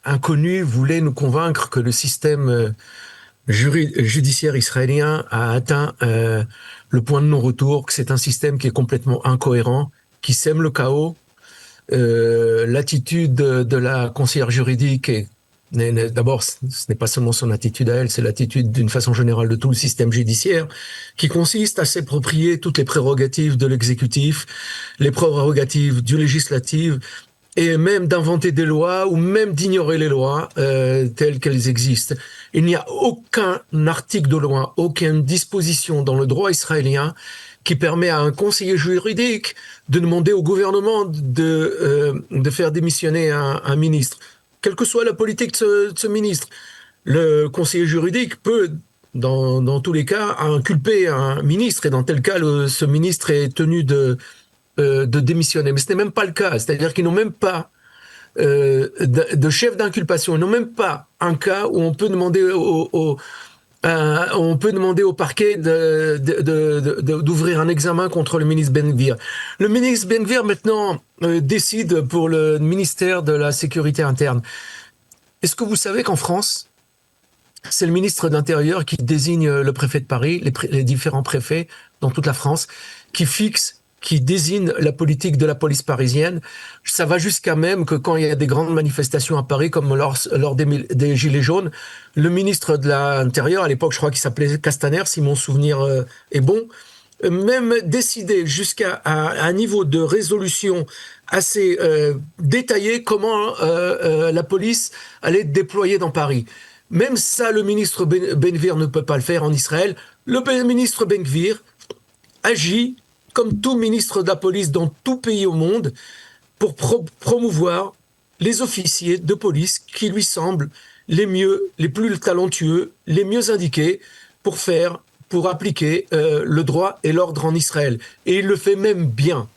inconnue voulait nous convaincre que le système judiciaire israélien a atteint le point de non-retour, que c'est un système qui est complètement incohérent, qui sème le chaos. L'attitude de la conseillère juridique d'abord, ce n'est pas seulement son attitude à elle, c'est l'attitude d'une façon générale de tout le système judiciaire, qui consiste à s'approprier toutes les prérogatives de l'exécutif, les prérogatives du législatif, et même d'inventer des lois ou même d'ignorer les lois telles qu'elles existent. Il n'y a aucun article de loi, aucune disposition dans le droit israélien qui permet à un conseiller juridique de demander au gouvernement de faire démissionner un ministre. Quelle que soit la politique de ce ministre, le conseiller juridique peut, dans tous les cas, inculper un ministre, et dans tel cas, ce ministre est tenu de démissionner. Mais ce n'est même pas le cas, c'est-à-dire qu'ils n'ont même pas de chef d'inculpation, ils n'ont même pas un cas où on peut demander au parquet d'ouvrir un examen contre le ministre Ben-Gvir. Le ministre Ben-Gvir, maintenant, décide pour le ministère de la Sécurité interne. Est-ce que vous savez qu'en France, c'est le ministre de l'Intérieur qui désigne le préfet de Paris, les différents préfets dans toute la France, qui désigne la politique de la police parisienne. Ça va jusqu'à même que quand il y a des grandes manifestations à Paris, comme lors des Gilets jaunes, le ministre de l'Intérieur, à l'époque je crois qu'il s'appelait Castaner, si mon souvenir est bon, même décidé jusqu'à un niveau de résolution assez détaillé comment la police allait être déployée dans Paris. Même ça, le ministre Ben-Gvir ne peut pas le faire en Israël. Le ministre Ben-Gvir agit comme tout ministre de la police dans tout pays au monde, pour promouvoir les officiers de police qui lui semblent les mieux, les plus talentueux, les mieux indiqués pour appliquer le droit et l'ordre en Israël. Et il le fait même bien.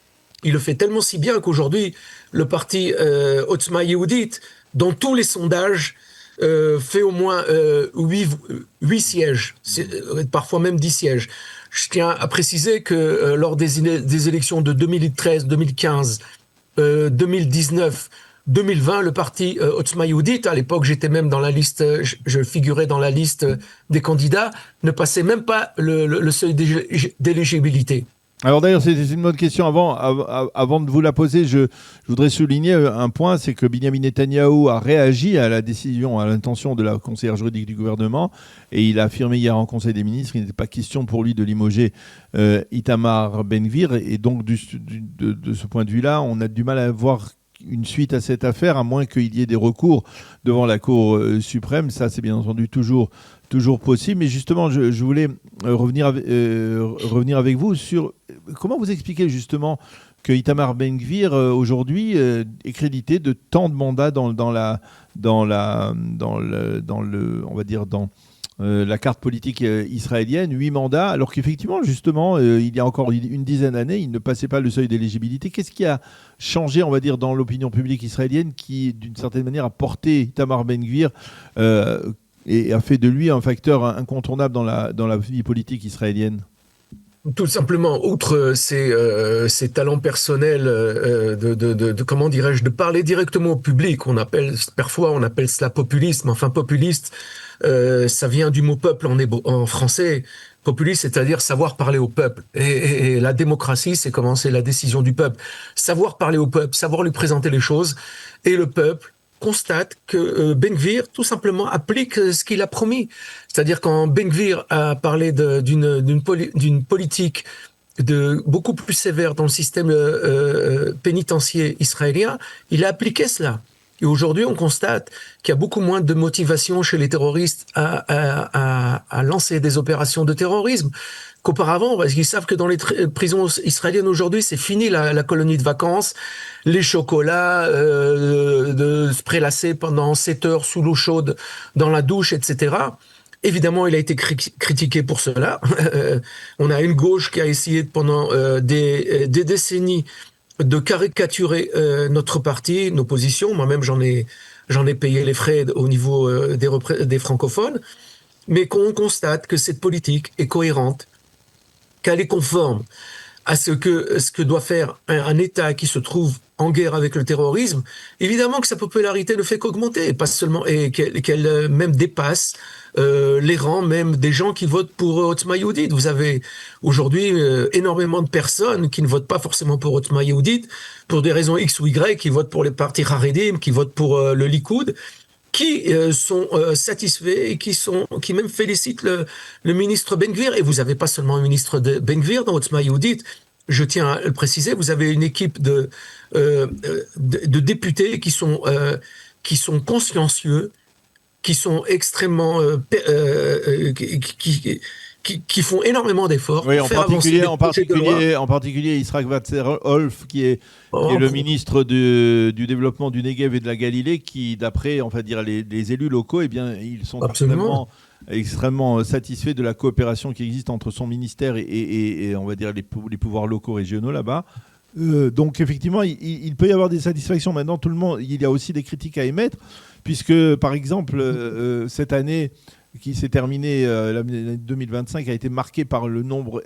Il le fait tellement si bien qu'aujourd'hui, le parti Otzma Yehudit, dans tous les sondages, fait au moins 8 sièges, parfois même 10 sièges. Je tiens à préciser que lors des élections de 2013, 2015, 2019, 2020, le parti Otzma Yehudit, à l'époque j'étais même dans la liste, je figurais dans la liste des candidats, ne passait même pas le seuil d'éligibilité. Alors d'ailleurs, c'est une bonne question. Avant de vous la poser, je voudrais souligner un point, c'est que Benjamin Netanyahou a réagi à la décision, à l'intention de la conseillère juridique du gouvernement, et il a affirmé hier en Conseil des ministres qu'il n'était pas question pour lui de limoger Itamar Ben-Gvir, et donc de ce point de vue-là, on a du mal à voir une suite à cette affaire, à moins qu'il y ait des recours devant la Cour suprême. Ça, c'est bien entendu toujours possible. Mais justement, je voulais revenir avec vous sur comment vous expliquez justement que Itamar Ben-Gvir aujourd'hui est crédité de tant de mandats dans la carte politique israélienne, 8 mandats, alors qu'effectivement, justement, il y a encore une dizaine d'années, il ne passait pas le seuil d'éligibilité. Qu'est-ce qui a changé, on va dire, dans l'opinion publique israélienne qui, d'une certaine manière, a porté Itamar Ben-Gvir et a fait de lui un facteur incontournable dans la vie politique israélienne? Tout simplement, outre ses talents personnels comment dirais-je, de parler directement au public, parfois on appelle cela populisme, enfin populiste, ça vient du mot peuple en français. Populiste, c'est-à-dire savoir parler au peuple. Et la démocratie, c'est comment c'est la décision du peuple. Savoir parler au peuple, savoir lui présenter les choses, et le peuple constate que Ben-Gvir, tout simplement, applique ce qu'il a promis. C'est-à-dire quand Ben-Gvir a parlé d'une politique beaucoup plus sévère dans le système pénitentiaire israélien, il a appliqué cela. Et aujourd'hui, on constate qu'il y a beaucoup moins de motivation chez les terroristes à lancer des opérations de terrorisme qu'auparavant, parce qu'ils savent que dans les prisons israéliennes aujourd'hui, c'est fini la colonie de vacances, les chocolats, de se prélasser pendant 7 heures sous l'eau chaude dans la douche, etc. Évidemment, il a été critiqué pour cela. On a une gauche qui a essayé pendant des décennies de caricaturer notre parti, nos positions. Moi-même, j'en ai payé les frais au niveau des francophones. mais qu'on constate que cette politique est cohérente, qu'elle est conforme à ce que doit faire un État qui se trouve en guerre avec le terrorisme, évidemment que sa popularité ne fait qu'augmenter, et pas seulement, et qu'elle même dépasse les rangs même des gens qui votent pour Otzma Yehudit. Vous avez aujourd'hui énormément de personnes qui ne votent pas forcément pour Otzma Yehudit, pour des raisons X ou Y, qui votent pour les partis Haredim, qui votent pour le Likoud, qui sont satisfaits et qui même félicitent le ministre Ben-Gvir. Et vous n'avez pas seulement un ministre de Ben-Gvir dans Otzma Yehudit. Je tiens à le préciser, vous avez une équipe de députés qui sont consciencieux, qui sont extrêmement qui font énormément d'efforts. Oui, en particulier Israq Vatzer-Olf, qui est le ministre du développement du Negev et de la Galilée, qui, d'après, on va dire, les élus locaux, eh bien, ils sont extrêmement satisfaits de la coopération qui existe entre son ministère et on va dire, les pouvoirs locaux régionaux là-bas. Donc, effectivement, il peut y avoir des satisfactions. Maintenant, il y a aussi des critiques à émettre, puisque, par exemple, cette année qui s'est terminée, l'année 2025, a été marquée par le nombre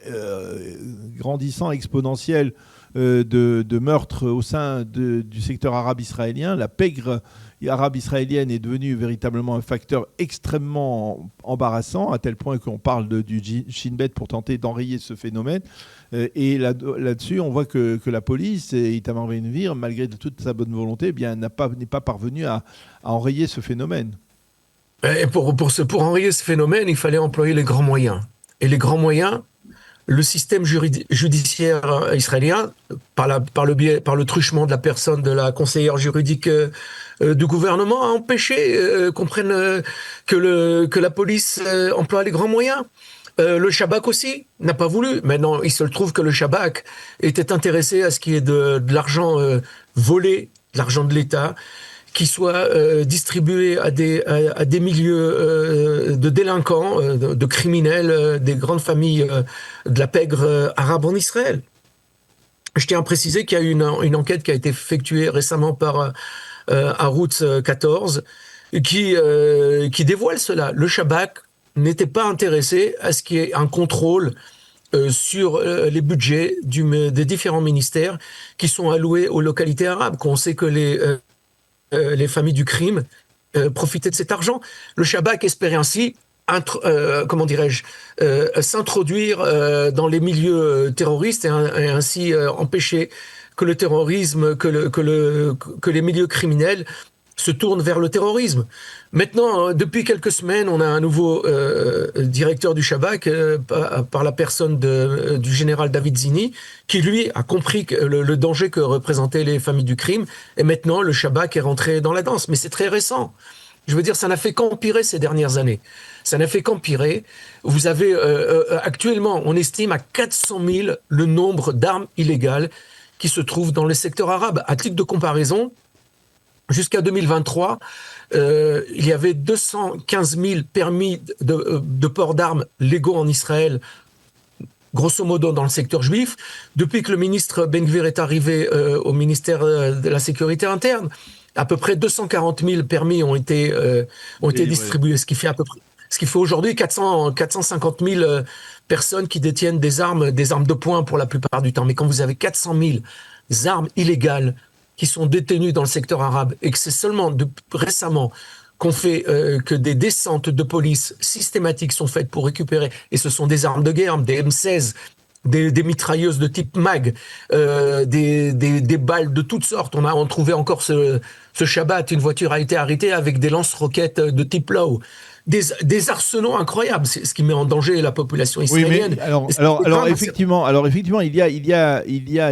grandissant, exponentiel de meurtres au sein du secteur arabe israélien. La pègre arabe israélienne est devenue véritablement un facteur extrêmement embarrassant, à tel point qu'on parle du Shin Bet pour tenter d'enrayer ce phénomène. Et là-dessus, on voit que la police et Itamar Ben-Gvir, malgré toute sa bonne volonté, eh bien, n'est pas parvenu à enrayer ce phénomène. Et pour enrayer ce phénomène, il fallait employer les grands moyens. Et les grands moyens, le système judiciaire israélien, par le truchement de la personne de la conseillère juridique du gouvernement, a empêché que la police emploie les grands moyens. Le Shabak aussi n'a pas voulu. Maintenant, il se trouve que le Shabak était intéressé à ce qu'il y ait de l'argent volé, de l'argent de l'État, qui soit distribué à des milieux de délinquants, de criminels, des grandes familles de la pègre arabe en Israël. Je tiens à préciser qu'il y a eu une enquête qui a été effectuée récemment par Arutz 14 qui dévoile cela. Le Shabak n'était pas intéressé à ce qu'il y ait un contrôle sur les budgets des différents ministères qui sont alloués aux localités arabes, qu'on sait que les familles du crime profitaient de cet argent. Le Shabak espérait ainsi s'introduire dans les milieux terroristes et ainsi empêcher que le terrorisme, que les milieux criminels se tournent vers le terrorisme. Maintenant, depuis quelques semaines, on a un nouveau directeur du Shabak, par la personne du général David Zini, qui lui a compris le danger que représentaient les familles du crime, et maintenant le Shabak est rentré dans la danse. Mais c'est très récent. Je veux dire, ça n'a fait qu'empirer ces dernières années. Ça n'a fait qu'empirer. Vous avez actuellement, on estime à 400 000 le nombre d'armes illégales qui se trouvent dans le secteur arabe. À titre de comparaison, jusqu'à 2023, il y avait 215 000 permis de port d'armes légaux en Israël, grosso modo dans le secteur juif. Depuis que le ministre Ben-Gvir est arrivé au ministère de la Sécurité interne, à peu près 240 000 permis ont été distribués, ce qui fait aujourd'hui 450 000 personnes qui détiennent des armes de poing pour la plupart du temps. Mais quand vous avez 400 000 armes illégales qui sont détenus dans le secteur arabe, et que c'est seulement récemment qu'on fait que des descentes de police systématiques sont faites pour récupérer, et ce sont des armes de guerre, des M16, des mitrailleuses de type MAG, des balles de toutes sortes. On trouvait encore ce Shabbat, une voiture a été arrêtée avec des lance-roquettes de type Low. Des arsenaux incroyables, c'est ce qui met en danger la population israélienne. Oui, mais alors effectivement, il y a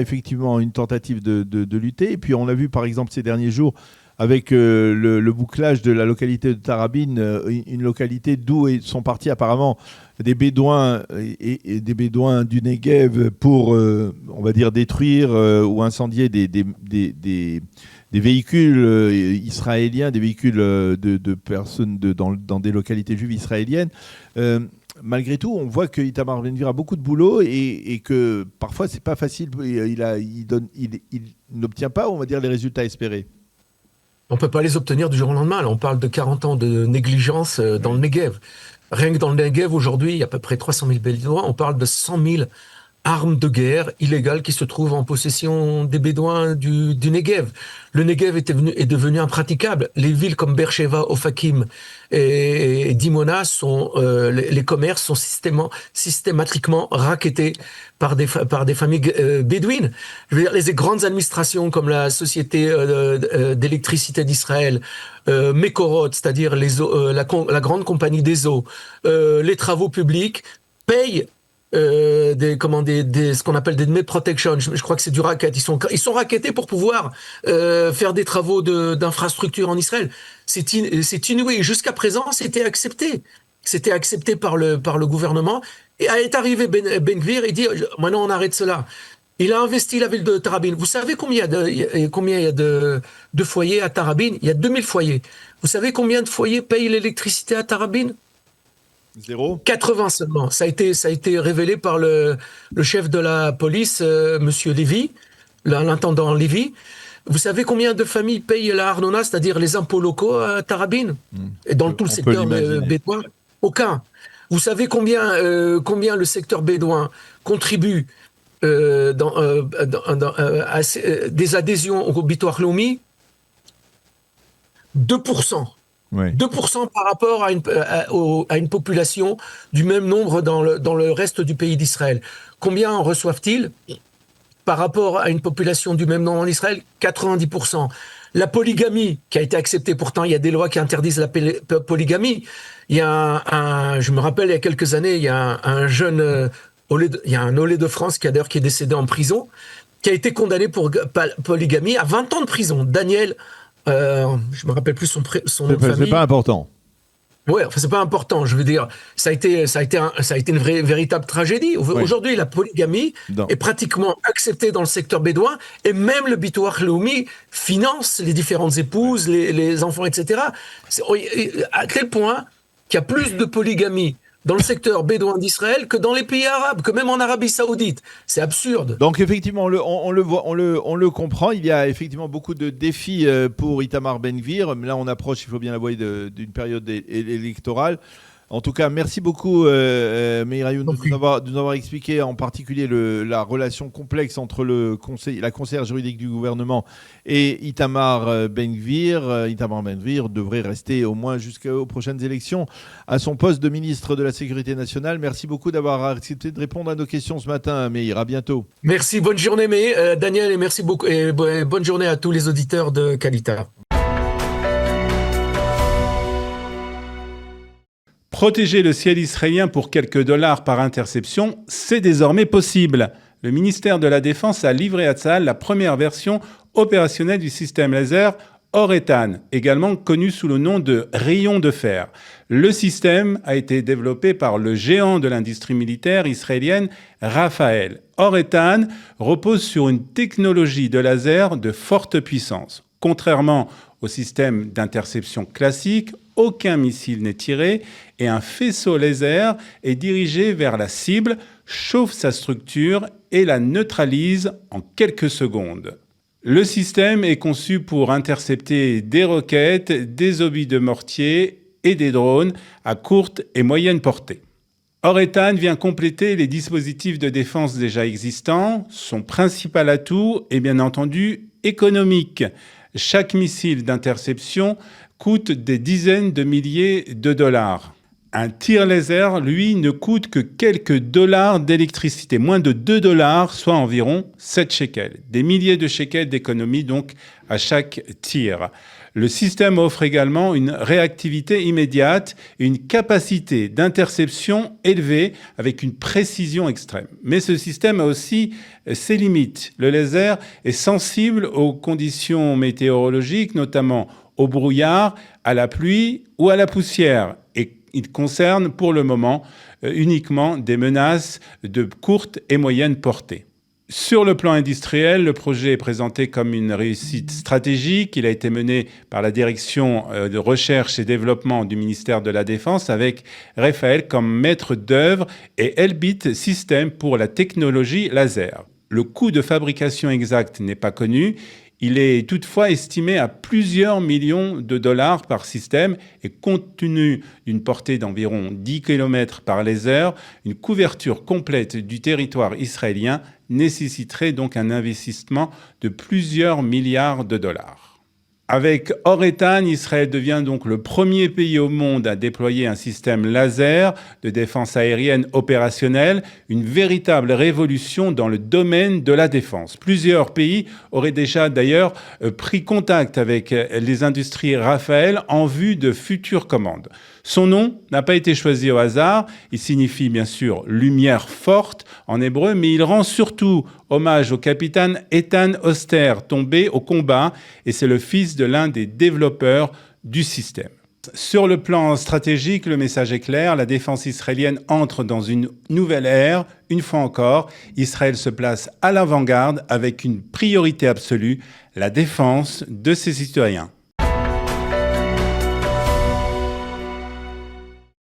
effectivement une tentative de lutter. Et puis on a vu par exemple ces derniers jours avec le bouclage de la localité de Tarabine, une localité d'où sont partis apparemment des Bédouins et des Bédouins du Negev pour, on va dire, détruire ou incendier des véhicules israéliens, des véhicules de personnes dans des localités juives israéliennes. Malgré tout, on voit que Itamar Ben-Gvir a beaucoup de boulot et que parfois c'est pas facile. Il n'obtient pas, on va dire, les résultats espérés. On peut pas les obtenir du jour au lendemain. Là, on parle de 40 ans de négligence dans le Negev. Rien que dans le Negev, aujourd'hui, il y a à peu près 300 000 Bédouins. On parle de 100 000 armes de guerre illégales qui se trouvent en possession des Bédouins du Negev. Le Negev est devenu impraticable. Les villes comme Beersheva, Ofakim et Dimona les commerces sont systématiquement rackettés par des familles bédouines. Je veux dire, les grandes administrations comme la Société d'électricité d'Israël, Mekorot, c'est-à-dire la grande compagnie des eaux, les travaux publics payent ce qu'on appelle des net protection. Je crois que c'est du racket. Ils sont rackettés pour pouvoir faire des travaux d'infrastructure en Israël. C'est inouï. Jusqu'à présent, c'était accepté. C'était accepté par le gouvernement. Et est arrivé Ben Gvir et dit maintenant on arrête cela. Il a investi la ville de Tarabin. Vous savez combien il y a de foyers à Tarabin? Il y a 2000 foyers. Vous savez combien de foyers payent l'électricité à Tarabin? 0. 80 seulement. Ça a été révélé par le chef de la police, Monsieur Lévy, l'intendant Lévy. Vous savez combien de familles payent la Arnona, c'est-à-dire les impôts locaux à Tarabin et dans tout le secteur bédouin? Aucun. Vous savez combien le secteur bédouin contribue des adhésions au Bitoire Lomi? 2%. Ouais. 2% par rapport à une population du même nombre dans le reste du pays d'Israël. Combien en reçoivent-ils par rapport à une population du même nombre en Israël? 90%. La polygamie, qui a été acceptée, pourtant il y a des lois qui interdisent la polygamie. Il y a je me rappelle, il y a quelques années, il y a un jeune, il y a un Olé de France qui est décédé en prison, qui a été condamné pour polygamie à 20 ans de prison. Daniel, je me rappelle plus son nom de famille. C'est pas important. Ouais, enfin c'est pas important. Je veux dire, ça a été une véritable tragédie. Aujourd'hui, la polygamie est pratiquement acceptée dans le secteur bédouin, et même le Bitoire Leumi finance les différentes épouses, les enfants, etc. À tel point qu'il y a plus de polygamie dans le secteur bédouin d'Israël que dans les pays arabes, que même en Arabie Saoudite. C'est absurde. Donc effectivement, on le voit, on le comprend. Il y a effectivement beaucoup de défis pour Itamar Ben-Gvir. Là, on approche, il faut bien l'avouer, d'une période électorale. En tout cas, merci beaucoup, Meir Ayoun, de nous avoir expliqué en particulier la relation complexe entre la conseillère juridique du gouvernement et Itamar Ben-Gvir. Itamar Ben-Gvir devrait rester au moins jusqu'aux prochaines élections à son poste de ministre de la Sécurité nationale. Merci beaucoup d'avoir accepté de répondre à nos questions ce matin, Meir. À bientôt. Merci, bonne journée, Daniel, et merci beaucoup. Et bonne journée à tous les auditeurs de Kalita. Protéger le ciel israélien pour quelques dollars par interception, c'est désormais possible. Le ministère de la Défense a livré à Tsahal la première version opérationnelle du système laser Or-Etan, également connu sous le nom de rayon de fer. Le système a été développé par le géant de l'industrie militaire israélienne Rafael. Or-Etan repose sur une technologie de laser de forte puissance. Contrairement au système d'interception classique, aucun missile n'est tiré et un faisceau laser est dirigé vers la cible, chauffe sa structure et la neutralise en quelques secondes. Le système est conçu pour intercepter des roquettes, des obus de mortier et des drones à courte et moyenne portée. Or-Etan vient compléter les dispositifs de défense déjà existants. Son principal atout est bien entendu économique. Chaque missile d'interception coûte des dizaines de milliers de dollars. Un tir laser, lui, ne coûte que quelques dollars d'électricité, moins de 2 dollars, soit environ 7 shekels. Des milliers de shekels d'économie donc à chaque tir. Le système offre également une réactivité immédiate et une capacité d'interception élevée avec une précision extrême. Mais ce système a aussi ses limites. Le laser est sensible aux conditions météorologiques, notamment au brouillard, à la pluie ou à la poussière. Et il concerne pour le moment uniquement des menaces de courte et moyenne portée. Sur le plan industriel, le projet est présenté comme une réussite stratégique. Il a été mené par la direction de recherche et développement du ministère de la Défense avec Rafael comme maître d'œuvre et Elbit System pour la technologie laser. Le coût de fabrication exact n'est pas connu. Il est toutefois estimé à plusieurs millions de dollars par système et compte tenu d'une portée d'environ 10 km par les heures, une couverture complète du territoire israélien nécessiterait donc un investissement de plusieurs milliards de dollars. Avec Or-Etan, Israël devient donc le premier pays au monde à déployer un système laser de défense aérienne opérationnel, une véritable révolution dans le domaine de la défense. Plusieurs pays auraient déjà d'ailleurs pris contact avec les industries Rafael en vue de futures commandes. Son nom n'a pas été choisi au hasard, il signifie bien sûr « lumière forte » en hébreu, mais il rend surtout hommage au capitaine Ethan Oster, tombé au combat, et c'est le fils de l'un des développeurs du système. Sur le plan stratégique, le message est clair, la défense israélienne entre dans une nouvelle ère. Une fois encore, Israël se place à l'avant-garde avec une priorité absolue, la défense de ses citoyens.